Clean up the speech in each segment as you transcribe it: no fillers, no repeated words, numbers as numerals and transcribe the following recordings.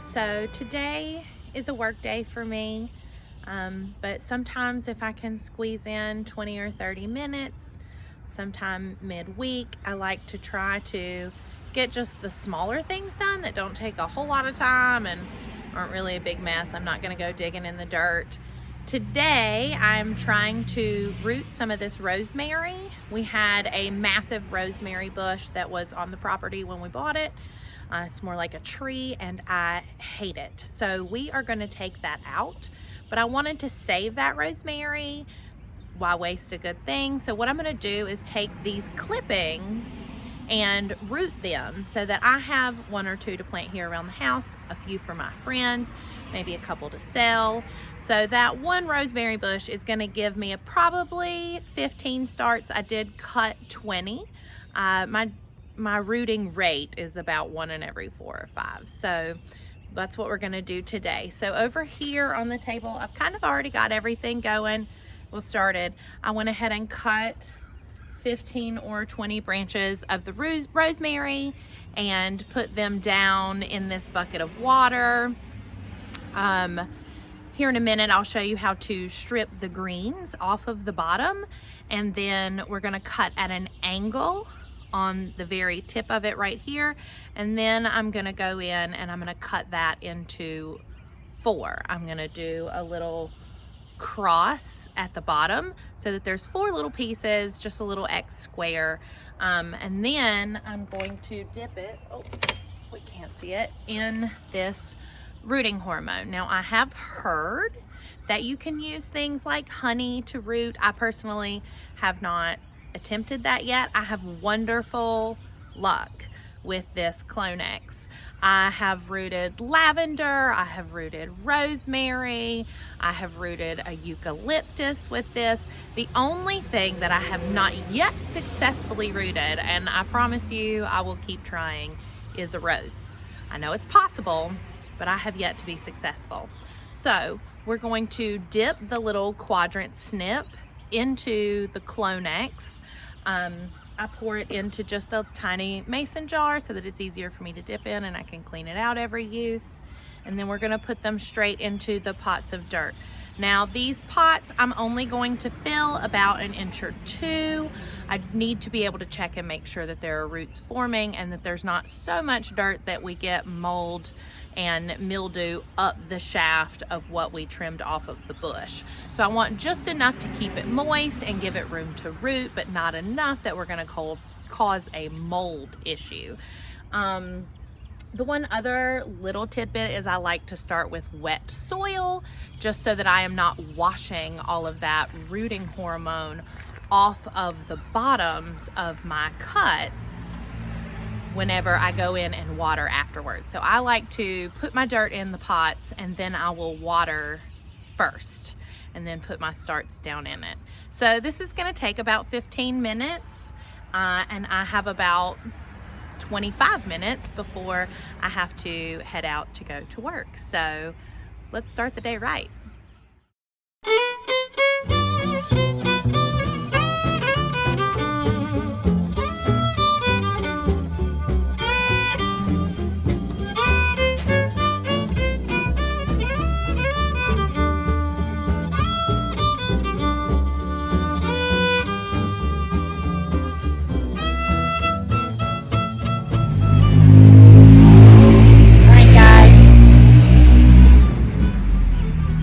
So today is a work day for me, but sometimes if I can squeeze in 20 or 30 minutes, sometime midweek, I like to try to get just the smaller things done that don't take a whole lot of time and aren't really a big mess. I'm not going to go digging in the dirt. Today, I'm trying to root some of this rosemary. We had a massive rosemary bush that was on the property when we bought it. It's more like a tree and I hate it. So we are going to take that out, but I wanted to save that rosemary. Why waste a good thing? So what I'm going to do is take these clippings and root them so that I have one or two to plant here around the house, a few for my friends, maybe a couple to sell. So that one rosemary bush is going to give me probably 15 starts. I did cut 20. My rooting rate is about 1 in every 4 or 5. So that's what we're going to do today. So over here on the table, I've kind of already got everything going. Well, started. I went ahead and cut 15 or 20 branches of the rosemary and put them down in this bucket of water. Here in a minute, I'll show you how to strip the greens off of the bottom, and then we're going to cut at an angle on the very tip of it right here, and then I'm going to go in and I'm going to cut that into 4. I'm going to do a little cross at the bottom so that there's 4 little pieces, just a little X square, and then I'm going to dip it, oh we can't see it, in this rooting hormone. Now I have heard that you can use things like honey to root. I personally have not attempted that yet. I have wonderful luck with this Cluck-It. I have rooted lavender, I have rooted rosemary, I have rooted a eucalyptus with this. The only thing that I have not yet successfully rooted, and I promise you I will keep trying, is a rose. I know it's possible, but I have yet to be successful. So we're going to dip the little quadrant snip into the Cluck-It. I pour it into just a tiny mason jar so that it's easier for me to dip in and I can clean it out every use. And then we're going to put them straight into the pots of dirt. Now these pots I'm only going to fill about 1 inch or 2. I need to be able to check and make sure that there are roots forming and that there's not so much dirt that we get mold and mildew up the shaft of what we trimmed off of the bush. So I want just enough to keep it moist and give it room to root, but not enough that we're going to cause a mold issue. The one other little tidbit is I like to start with wet soil just so that I am not washing all of that rooting hormone off of the bottoms of my cuts whenever I go in and water afterwards. So I like to put my dirt in the pots and then I will water first and then put my starts down in it. So this is going to take about 15 minutes and I have about 25 minutes before I have to head out to go to work. So let's start the day right.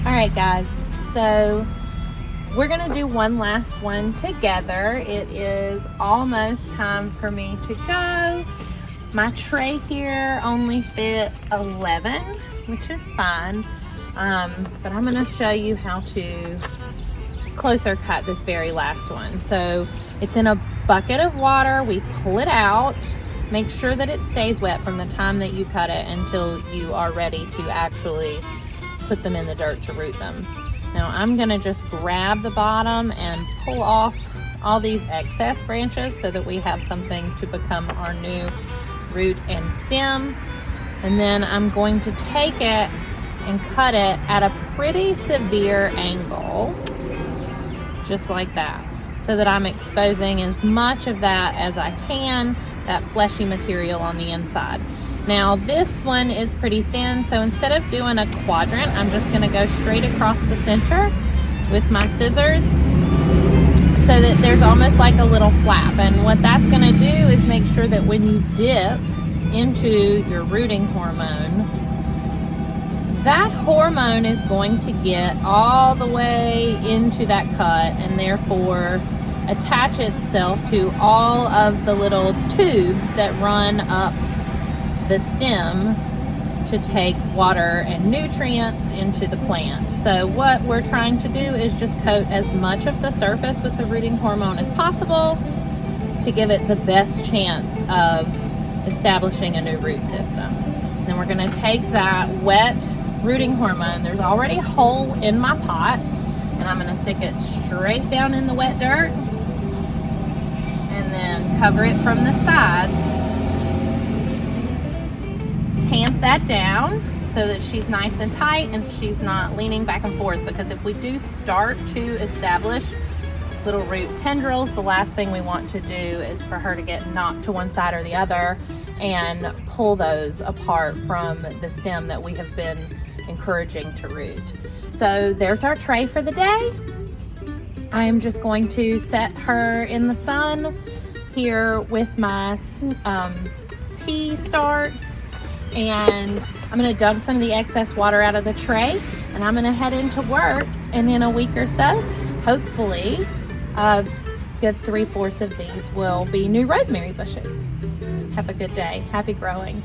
Alright guys, so we're gonna do one last one together. It is almost time for me to go. My tray here only fit 11, which is fine, but I'm gonna show you how to closer cut this very last one. So it's in a bucket of water. We pull it out, make sure that it stays wet from the time that you cut it until you are ready to actually put them in the dirt to root them. Now I'm gonna just grab the bottom and pull off all these excess branches so that we have something to become our new root and stem. And then I'm going to take it and cut it at a pretty severe angle, just like that, so that I'm exposing as much of that as I can, that fleshy material on the inside. Now this one is pretty thin, so instead of doing a quadrant, I'm just gonna go straight across the center with my scissors so that there's almost like a little flap. And what that's gonna do is make sure that when you dip into your rooting hormone, that hormone is going to get all the way into that cut and therefore attach itself to all of the little tubes that run up the stem to take water and nutrients into the plant. So what we're trying to do is just coat as much of the surface with the rooting hormone as possible to give it the best chance of establishing a new root system. Then we're going to take that wet rooting hormone. There's already a hole in my pot, and I'm going to stick it straight down in the wet dirt and then cover it from the sides. Tamp that down so that she's nice and tight and she's not leaning back and forth, because if we do start to establish little root tendrils, the last thing we want to do is for her to get knocked to one side or the other and pull those apart from the stem that we have been encouraging to root. So there's our tray for the day. I am just going to set her in the sun here with my pea starts, and I'm going to dump some of the excess water out of the tray, and I'm going to head into work, and in a week or so, hopefully, good 3/4 of these will be new rosemary bushes. Have a good day. Happy growing.